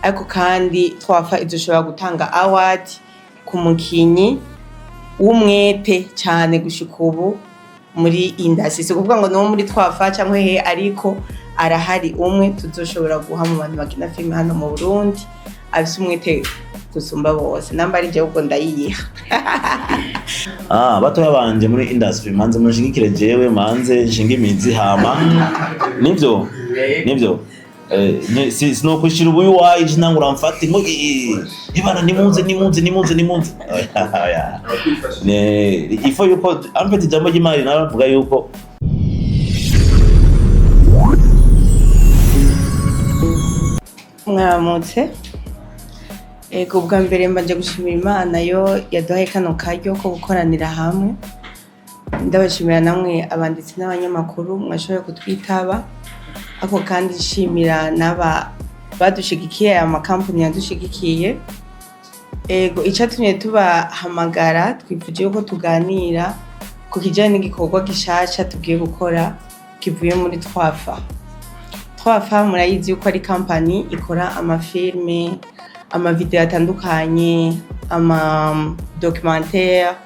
ariko kandi twafa izoshobora gutanga award ku mukinyi w'umwete cyane gushika ubu muri industry. So kuvuga ngo no muri twafa cyangwa he, ariko arahari umwe tuzoshobora guha mu bantu bakina film hano mu Burundi afise umwete gusumba bose. Namba ari je ubwo ndayiha. Batoya banje muri industry manze mushigikire jewe manze nshinga imizi hama nivyo sino kushira ubuyu waje nangura mfate ngo ibana nimunze ne ifo yuko amfite jambo y'imari naravuga yuko mwamutse ego bwa mbere mbanje gushimira Imana yo yaduhaye kano karyo ko gukoranira hamwe. Ndabashimira namwe abanditsi n'abanyamakuru mwashoboye kutwitaba, ako kandi nshimira naba badushigikiye amakampani yadushigikiye. Ego icatumye tubahamagara twifuje yuko tuganira ku kijanye n'igikorwa gishasha tugiye gukora kivuye muri twafa. Twafa murayizi yuko ari company ikora amafilme, amavideo atandukanye, documentaire,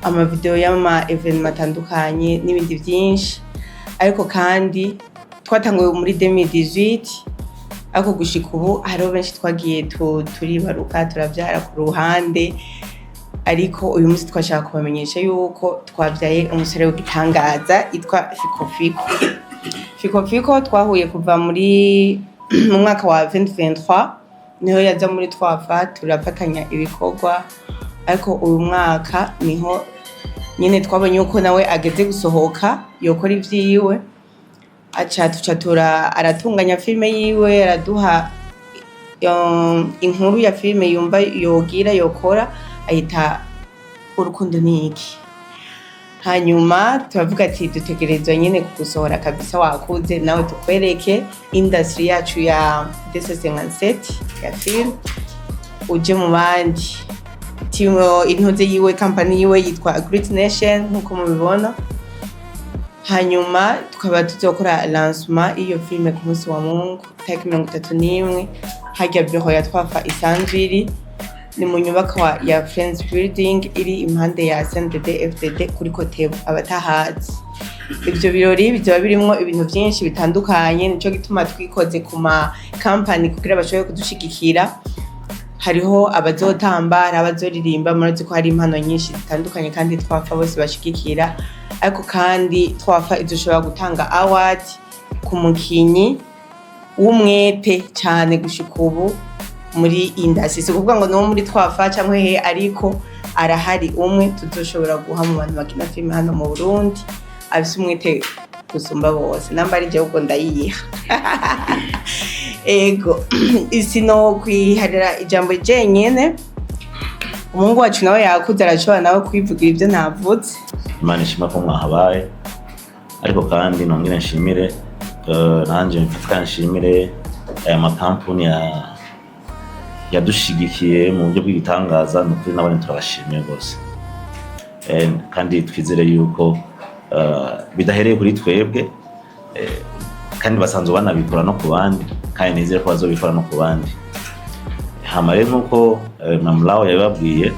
amavideo y'ama evenement atandukanye n'ibindi byinshi. Ariko kandi twatanguye muri 2018, ariko gushika ubu hariho benshi twagiye turibaruka turavyara ku ruhande, ariko uyu munsi twashaka kubamenyesha yuko twavyaye umusore w'igitangaza yitwa FIKOFICO. FIKOFICO twahuye kuva muri mu mwaka wa 2023, niho yaza muri twafa turafatanya ibikorwa, ariko uyu mwaka niho nyene twabonye yuko nawe ageze gusohoka yokora ivyiwe. Tucatura aratunganya filme yiwe, araduha inkuru ya filme yumva yogira yokora, ayita urukundo niki. Hanyuma turavuga ati dutegerezwa nyene kugusohora kabisa, wakuze nawe tukwereke industry yacu ya 257 ya film uje mu bandi. Timo intuze yiwe company yiwe yitwa Great Nation nkuko mubibona. Hanyuma tukaba tuzokora lancement iyo filme ku munsi wa Mungu tariki 31 hajya bureau ya twafa isanzwe ni mu nyubako ya Friends Building iri impande ya CNDD FDD kuri Kotebu abatahazi. Ibyo birori bizaba birimo ibintu byinshi bitandukanye, nico gituma twikoze ku ma company kugira bashoboye kudushigikira. Hariho abazotamba, abazoririmba, murazi ko hari impano nyinshi zitandukanye kandi twafa bose bashigikira. Ariko kandi twafa izoshobora gutanga award ku mukinyi w'umwete cyane gushika ubu muri industry. So kuvuga ngo no muri twafa cyangwa he, ariko arahari umwe tuzoshobora guha mu bantu bakina film hano mu Burundi afise umwete gusumba bose. Namba ari je ubwo ndayiha. Ego isino kwiharira ijambo jenyene, umungu wacu nawe yakuze arashobora nawe kwivugira ibyo navutse. Imana ishima ko mwahabaye, ariko kandi nongera nshimire nanje mfite nshimire aya makampani yadushigikiye mu buryo bw'igitangaza, n'ukuri n'abandi turabashimiye rwose. Kandi twizere yuko bidahereye kuri twebwe, kandi basanzwe banabikora no ku bandi, kandi nizere ko bazobikora no ku bandi. Hama rero nkuko Mamulawo yababwiye,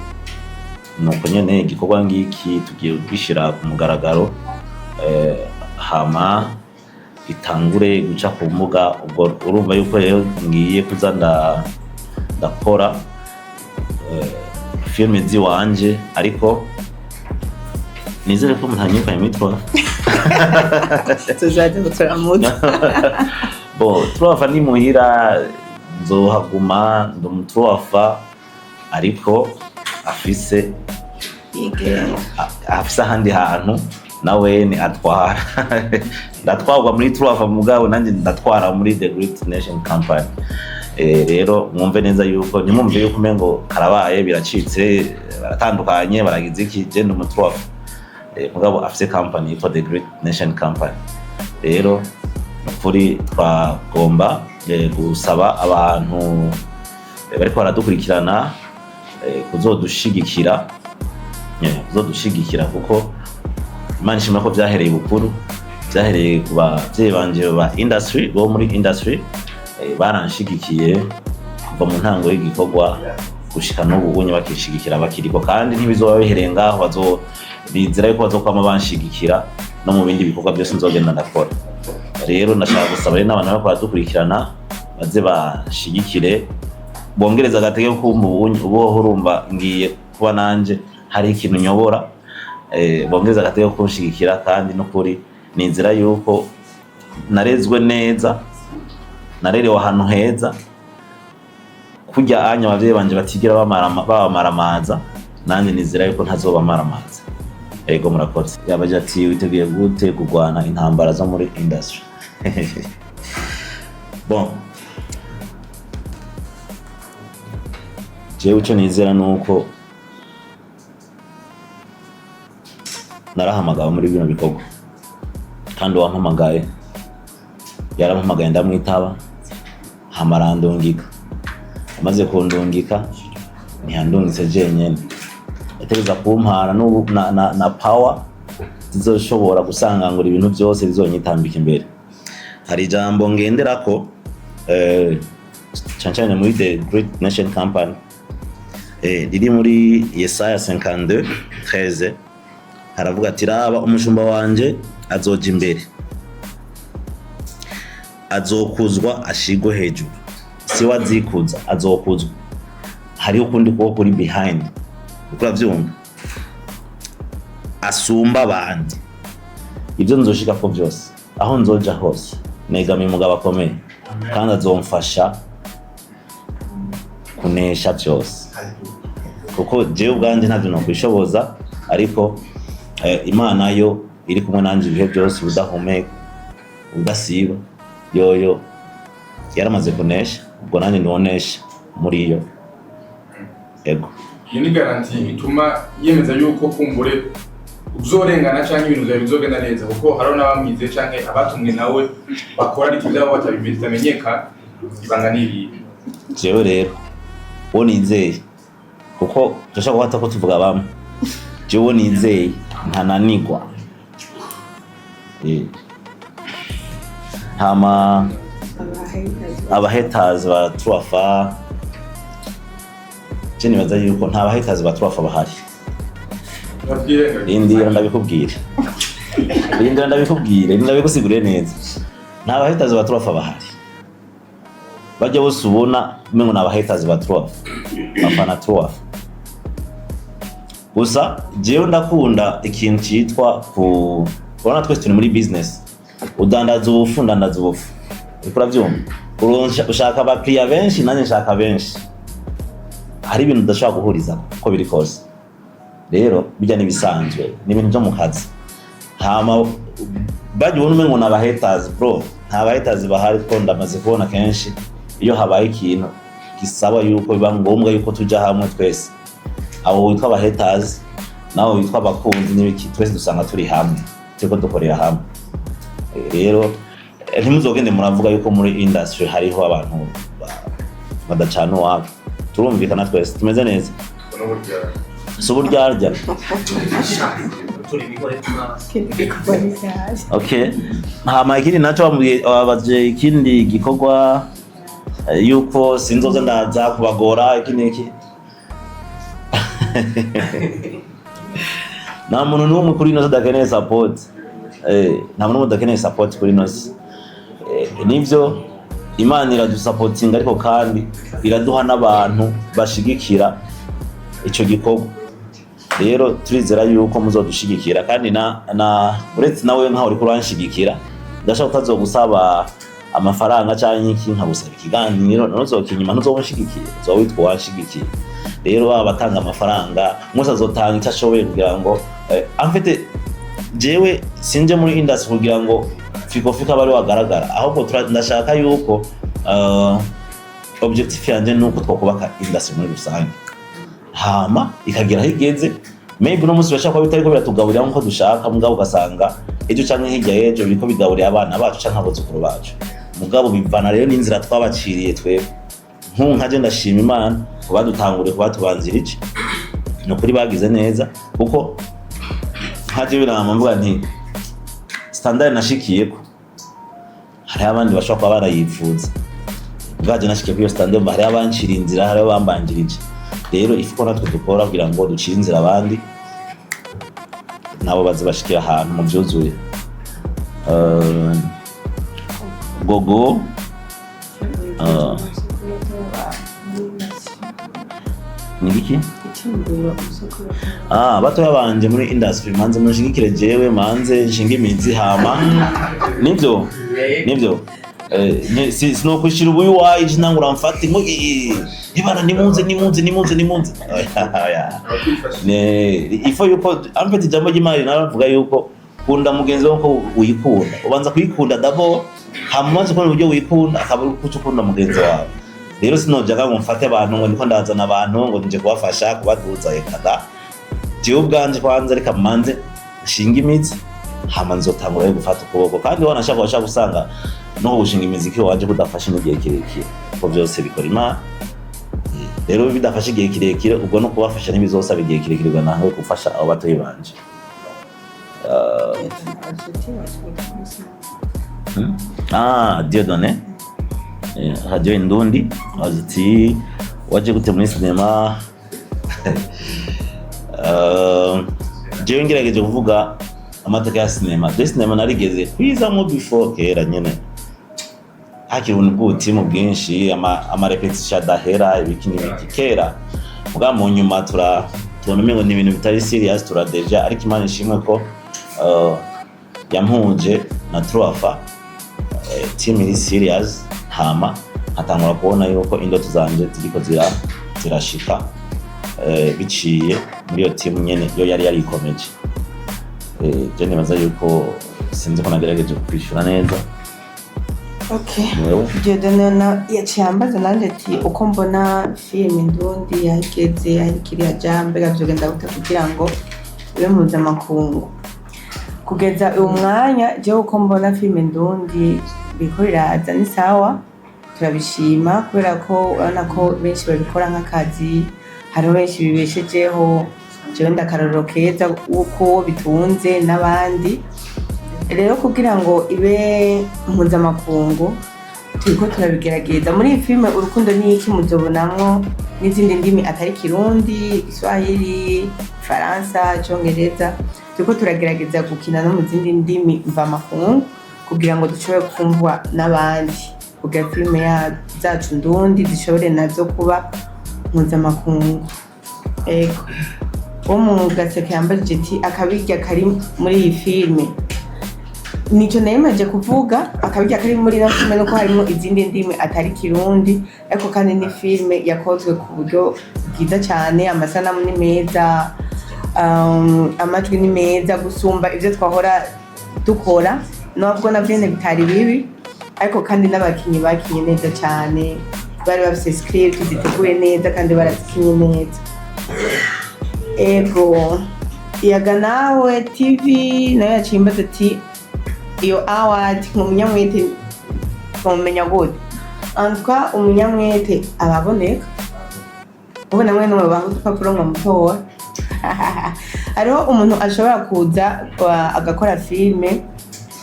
nuko nyene igikorwa ngiki tugiye kwishira ku mugaragaro, hama itangure guca ku mbuga. Ubwo urumva yuko rero ngiye kuza ndakora filme ziwanje, ariko nizere ko mutanyuka imitwa tuzaje guturamuta. Bo twafa ni muhira nzohaguma ndumutwafa, ariko afise ahandi hantu nawe ni atwara. Ndatwarwa muri twafa mugabo nanje ndatwara muri The Great Nation Company. Rero mwumve neza yuko nimumve yuko mengo karabaye biracitse, baratandukanye, baragize iki, je ndumutwafa mugabo afise company for The Great Nation Company. Rero kuri twagomba gusaba abantu bariko baradukurikirana kuzodushigikira kuko Imana ishimira ko byahereye bukuru, byahereye ku bavyeyi banje ba industry, bo muri industry baranshigikiye kuva mu ntango y'igikorwa gushika n'ubu bunye bakishigikira bakiriko, kandi ntibizoba bihereye ngaho, bizera yuko bazokwama banshigikira no mu bindi bikorwa byose nzogenda ndakora. Rero ndashaka gusaba rero n'abantu bakora dukurikirana baze bashigikire, bongereza agatege ko ubu urumva ngiye kuba nanje hari ikintu nyobora, bongereza agatege ko kunshigikira, kandi no kuri ninzira yuko narezwe neza, narerewe ahantu heza, kurya anya abavyeyi banje batigira babamaramaza, nanje nizera yuko ntazobamaramaza. Ego murakoze. Yabaje ati witeguye gute kugwana intambara zo muri industry? Bon, jewe ico nizera nuko narahamagawe muri bino bikorwa, kandi uwampamagaye yarampamagaye ndamwitaba, hamarandungika, amaze kundungika ntiyandungitse jenyene, yategeza kumpara na power zizoshobora gusangangura ibintu byose bizonyitambika imbere. Hari ijambo ngenderako cancane muri The Great Nation Company, riri muri Yesaya 52:13, haravuga ati raba umushumba wanje azoja imbere, azokuzwa ashigwe hejuru, si wazikuza azokuzwa, hari ukundi kuko kuri behind, ukuravyumva, asumba abandi. Ibyo nzoshika ko byose, aho nzoja hose negamiye umugabo akomeye, kandi azomfasha kunesha byose, kuko jewe ubwanje ntavyo nokwishoboza, ariko Imana yo iri kumwe nanje ibihe byose, budahumeka udasiba, yoyo yaramaze kunesha, ubwo nanje ndonesha muri iyo. Ego iyo ni garanti ituma yemeza yuko kumbure uzorengana canke ibintu byawe bizogenda neza, kuko hariho n'abamwize canke abatumwe nawe bakora ariko ivyabo batamenyekana, ibanga n'iribi. Jewe rero uwo nizeye, kuko turashaka guhata ko tuvuga bamwe, jewe uwo nizeye ntananigwa. Hama abahaters ba Truafa, je nibaza yuko nta bahaters ba Truafa bahari. Indira ndabikubwira, ndabigusiguriye neza, nta bahaters ba Truafa bahari. Bajya bose ubona umengo na bahaters ba Truafa, bafana Truafa. Gusa jewe ndakunda ikintu cyitwa urabona twese turi muri business, udandaza ubufu ndandaza ubufu, uravyumva, ushaka abakiriya benshi nanjye nshaka benshi, hari ibintu udashobora guhuriza ko biri kose. Rero bijya nibisanzwe, ni ibintu byo mu kazi. Hama bajya ubona umengo na bahaters bro, nta bahaters bahari, ko ndamaze kubona kenshi iyo habaye ikintu gisaba yuko biba ngombwa yuko tujya hamwe twese, abo witwa abahaters naho witwa abakunzi n'ibiki, twese dusanga turi hamwe, turiko dukorera hamwe. Rero ntimuzogende muravuga yuko muri industry hariho abantu badacana uwabo, turumvikana twese tumeze neza, si uburyarya. Okay, hama ikindi naco wabaje ikindi gikorwa yuko sinzoza ndaza kubagora iki nta muntu n'umwe kuri ino adakeneye support, nta muntu n'umwe adakeneye support kuri ino. Nivyo Imana iradusupportinga, ariko kandi iraduha n'abantu bashigikira ico gikorwa. Rero turizera yuko muzodushigikira, kandi na uretse nawe nkaho uri kuranshigikira, ndashaka utazogusaba amafaranga cyangwa iki nkabusaba ikiganiro, ntuzokinyima, ntuzobashigikira, uzowitwa washigikiye. Rero abatanga amafaranga mwese azotanga icyo ashoboye kugira ngo amfite jewe sinje muri industry kugira ngo FIKOFICO abari wagaragara, ahubwo ndashaka yuko objectif yanje nuko twakubaka industry muri rusange, hama ikagira higeze. Maybe no musi bashaka bitari ko biratugaburira nko dushaka, mugabo ugasanga ejo canke hirya yejo biriko bigaburira abana bacu canke abuzukuru bacu, mugabo bivana rero n'inzira twabaciriye twebwe. Nkaje ndashima Imana kubadutanguriye, kubatubanzirije, no kuri bagize neza, kuko nkaje biramvuga nti standard nashikiyeko hari abandi bashaka kuba barayifuza, bwaje nashike kuri stand mba hari abancira inzira hari abambanjirije rero ifiko natwe dukora kugira ngo ducire inzira abandi nabo baze bashikira ahantu mu byuzuye gogo nibiki batoya banje muri industry manze mushigikire jewe manze nshinga imizi hama nivyo sino kushira ubuyu waje nangura mfati ngo ibana nimunze ne ifo yuko ampeti jambo jimari naravuga yuko kunda mugenzi wako uyikunda ubanza kuyikunda dabo hamaze ko uburyo wikunda akabura kucukunda mugenzi wawe rero sinojaga ngo mfate abantu ngo niko ndazana abantu ngo nje kubafasha kubaduza ekada je ubwanje kwanza reka manze shinga imizi hama nzotangura gufata ukuboko kandi wanashaka washaka gusanga no gushinga imiziki waje kudafasha n'igihe kirekire ko byose bikora Imana rero bidafasha igihe kirekire ubwo no kubafasha n'ibizosaba igihe kirekire ubwo nawe gufasha abo batoyi banje Dieudonné radio Indundi aziti waje gute muri cinema je ngerageje kuvuga amateka ya cinema narigeze kwizamo before kera nyene hakiri ubutimu bwinshi ama repetition adahera ibiki kera muga mu nyuma tunomengo ni ibintu bitari serious turadeja ariko Imana ishimwe ko yampuje na Truafa team iri serious hama atangura kubona yuko indoto zanje ziriko zirashika biciye muri yo team nyene yo yari ikomeje je nibaza yuko sinzi ko nagerageje kwishura neza. Okay. Dieudonné yacyambaza nanje ati uko mbona film Indundi yahigeze yahikiriya jambe gavyogenda gute kugira ngo ibe mpuzamakungu kugeza uyu mwanya je uko mbona film Indundi biko iraza ni sawa turabishima kubera ko urabona ko benshi babikora nk'akazi hari benshi bibeshejeho jewe ndakarorero keza uko bitunze n'abandi rero kugira ngo ibe mpuzamakungu turiko turabigerageza muri iyi filime urukundo ni iki muzobonamwo n'izindi ndimi atari Kirundi, Kiswahili, Faransa, Congereza turiko turagerageza gukina no mu zindi ndimi mvamakungu kugira ngo dushobore kumvwa n'abandi kugira filime zacu Ndundi zishobore nazo kuba mpuzamakungu. Ego mu gaseke yambajije ati akabirya kari muri iyi filime nico nemeje kuvuga akabirya kari muri no filime nuko harimo izindi ndimi atari Kirundi ariko kandi ni filime yakozwe ku buryo bwiza cyane amasanamu ni meza amajwi ni meza gusumba ivyo twahora dukora nubwo navyene bitari bibi ariko kandi n'abakinyi bakinye neza cyane bari bafise script ziteguye neza kandi barazikinye neza. Ego yaga nawe TV nayo yacimbaza ati iyo award nk'umunyamwete kumenya gute antwa umunyamwete ababoneka ubu namwe no baho dupapuro ngo mutowa ariho umuntu ashobora kuza agakora filme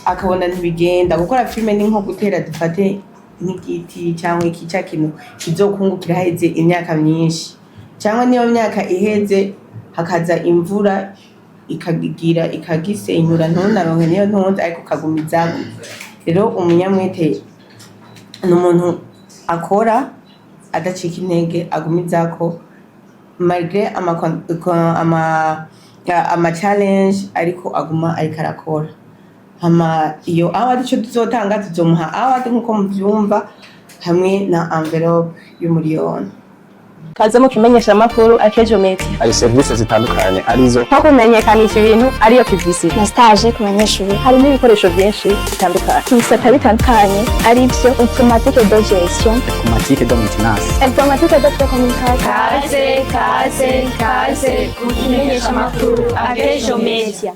akabona ntibigenda gukora filme ni nko gutera dufate nk'igiti cyangwa ikica kintu kizokungukira heze imyaka myinshi cyangwa niyo myaka iheze hakaza imvura ikagigira ikagisenyura ntunaronke niyo ntonze ariko kagumiza rero umunyamwete n'umuntu akora adacika intege agumizako malgré ama challenge ariko aguma ariko arakora hama iyo award cyo tuzotanga tuzomuha award nkuko muvyumva hamwe na envelope y'umuriyoni. Kaze mu kimenyesha makuru Akejo Media. Ari service zitandukanye arizo nko kumenyekanisha ibintu ariyo publicity na stage ku banyeshuri hari n'ibikoresho byinshi bitandukanye ibisata bitandukanye ari byo automatique de gestion automatique de maintenance automatique de communication. Kaze ku kimenyesha makuru Akejo Media.